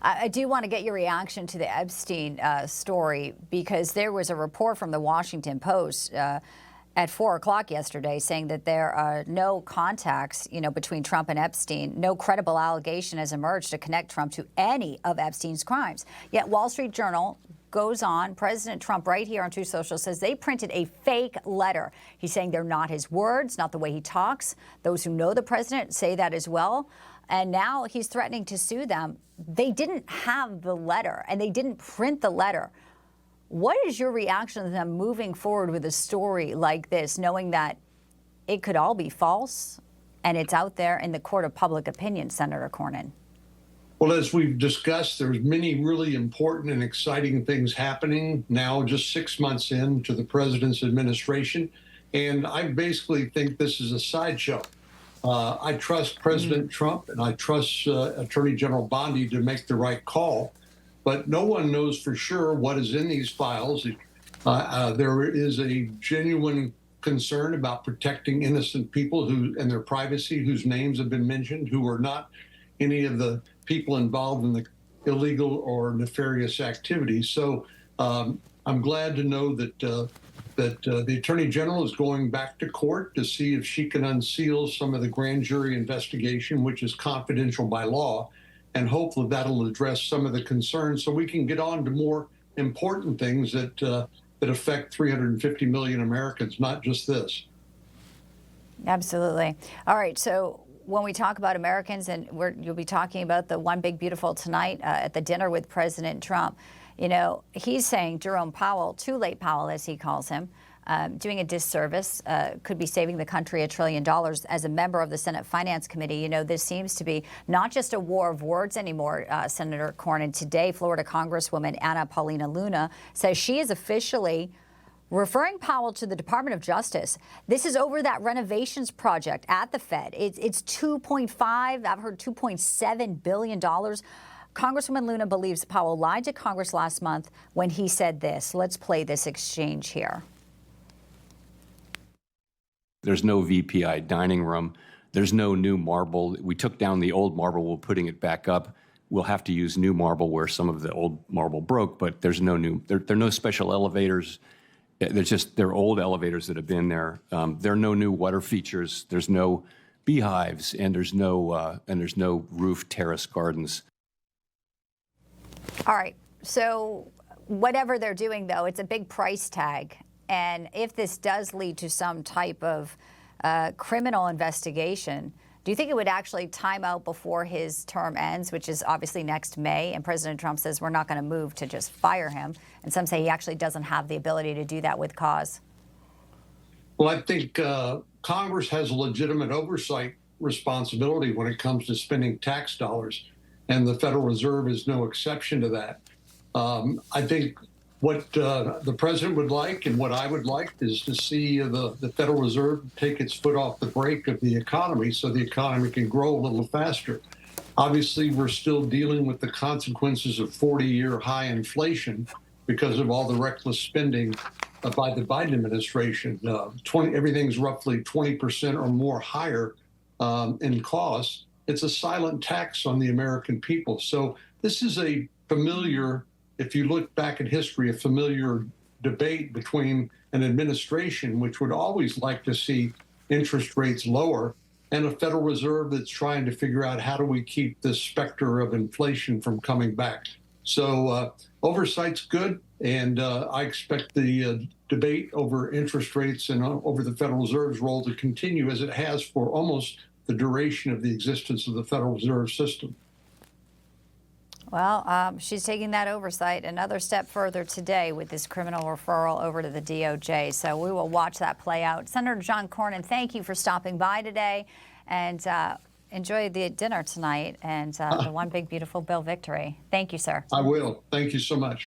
I do want to get your reaction to the Epstein story, because there was a report from the Washington Post at 4 o'clock yesterday saying that there are no contacts, between Trump and Epstein. No credible allegation has emerged to connect Trump to any of Epstein's crimes. Yet Wall Street Journal goes on, President Trump right here on Truth Social says they printed a fake letter. He's saying they're not his words, not the way he talks. Those who know the president say that as well. And now he's threatening to sue them. They didn't have the letter, and they didn't print the letter. What is your reaction to them moving forward with a story like this, knowing that it could all be false and it's out there in the court of public opinion, Senator Cornyn? Well, as we've discussed, there's many really important and exciting things happening now, just 6 months into the president's administration. And I basically think this is a sideshow. I trust President Trump, and I trust Attorney General Bondi to make the right call. But no one knows for sure what is in these files. There is a genuine concern about protecting innocent people and their privacy, whose names have been mentioned, who are not any of the people involved in the illegal or nefarious activities. So I'm glad to know that the Attorney General is going back to court to see if she can unseal some of the grand jury investigation, which is confidential by law, and hopefully that'll address some of the concerns so we can get on to more important things that affect 350 million Americans, not just this. Absolutely. All right. So when we talk about Americans, and you'll be talking about the One Big Beautiful tonight at the dinner with President Trump, he's saying Jerome Powell, too late Powell, as he calls him, doing a disservice, could be saving the country $1 trillion. As a member of the Senate Finance Committee, this seems to be not just a war of words anymore, Senator Cornyn. Today, Florida Congresswoman Anna Paulina Luna says she is officially referring Powell to the Department of Justice. This is over that renovations project at the Fed. It's 2.5, I've heard $2.7 billion. Congresswoman Luna believes Powell lied to Congress last month when he said this. Let's play this exchange here. There's no VPI dining room. There's no new marble. We took down the old marble. We're putting it back up. We'll have to use new marble where some of the old marble broke, but there's no new, there are no special elevators. They're old elevators that have been there. There are no new water features. There's no beehives, and there's no roof terrace gardens. All right. So whatever they're doing, though, it's a big price tag. And if this does lead to some type of criminal investigation, do you think it would actually time out before his term ends, which is obviously next May? And President Trump says we're not going to move to just fire him. And some say he actually doesn't have the ability to do that with cause. Well, I think Congress has a legitimate oversight responsibility when it comes to spending tax dollars, and the Federal Reserve is no exception to that. I think what the president would like and what I would like is to see the Federal Reserve take its foot off the brake of the economy so the economy can grow a little faster. Obviously, we're still dealing with the consequences of 40-year high inflation because of all the reckless spending by the Biden administration. Everything's roughly 20% or more higher in cost. It's a silent tax on the American people. So this is a familiar, if you look back at history, a familiar debate between an administration which would always like to see interest rates lower and a Federal Reserve that's trying to figure out how do we keep this specter of inflation from coming back. So oversight's good, and I expect the debate over interest rates and over the Federal Reserve's role to continue as it has for almost the duration of the existence of the Federal Reserve System. Well, she's taking that oversight another step further today with this criminal referral over to the DOJ. So we will watch that play out. Senator John Cornyn, thank you for stopping by today, and enjoy the dinner tonight and the One Big Beautiful Bill victory. Thank you, sir. I will. Thank you so much.